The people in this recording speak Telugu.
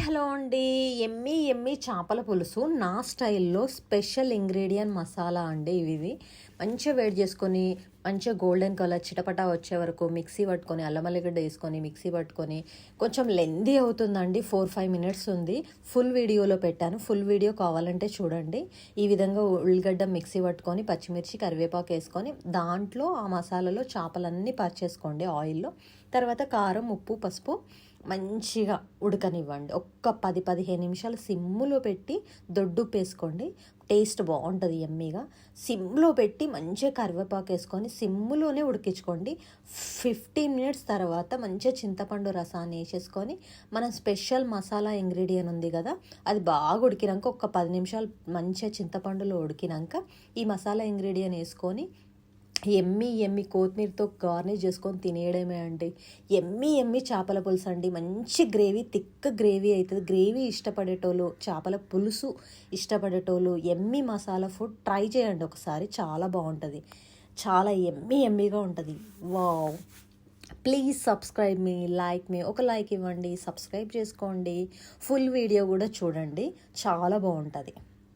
హలో అండి. ఎమ్మీ ఎమ్మీ చేపల పులుసు నా స్టైల్‌లో స్పెషల్ ఇంగ్రీడియెంట్ మసాలా అండి ఇది. మంచిగా వేడి చేసుకొని, మంచిగా గోల్డెన్ కలర్ చిటపటా వచ్చే వరకు మిక్సీ పట్టుకొని, అల్లం ఎల్లిగడ్డ వేసుకొని, మిక్సీ పట్టుకొని, కొంచెం లెంథీ అవుతుందండి. 4, 5 మినిట్స్ ఉంది. ఫుల్ వీడియోలో పెట్టాను. ఫుల్ వీడియో కావాలంటే చూడండి. ఈ విధంగా ఉల్లిగడ్డ మిక్సీ పట్టుకొని, పచ్చిమిర్చి, కరివేపాకు వేసుకొని, దాంట్లో ఆ మసాలాలో చేపలన్నీ పరిచేసుకోండి ఆయిల్‌లో. తర్వాత కారం, ఉప్పు, పసుపు మంచిగా ఉడకనివ్వండి. ఒక్క 10-15 నిమిషాలు సిమ్ములో పెట్టి దొడ్డుప్పు వేసుకోండి. టేస్ట్ బాగుంటుంది యమ్మీగా. సిమ్లో పెట్టి మంచిగా కరివేపాకు వేసుకొని సిమ్ములోనే ఉడికించుకోండి. 15 మినిట్స్ తర్వాత మంచిగా చింతపండు రసాన్ని వేసేసుకొని మనం స్పెషల్ మసాలా ఇంగ్రీడియంట్ ఉంది కదా, అది బాగా ఉడికినాక ఒక 10 నిమిషాలు మంచిగా చింతపండులో ఉడికినాక ఈ మసాలా ఇంగ్రీడియంట్ వేసుకొని ఎమ్మీ ఎమ్మీ కొత్తిమీరతో గార్నిష్ చేసుకొని తినేయడమే అండి. ఎమ్మీ ఎమ్మీ చేపల పులుసు అండి. మంచి గ్రేవీ, థిక్ గ్రేవీ అవుతుంది. గ్రేవీ ఇష్టపడేటోళ్ళు, చేపల పులుసు ఇష్టపడేటోళ్ళు ఎమ్మీ మసాలా ఫుడ్ ట్రై చేయండి ఒకసారి. చాలా బాగుంటుంది. చాలా ఎమ్మీ ఎమ్మీగా ఉంటుంది. Wow! Please subscribe me, like me. ఒక లైక్ ఇవ్వండి, సబ్స్క్రైబ్ చేసుకోండి. ఫుల్ వీడియో కూడా చూడండి, చాలా బాగుంటుంది.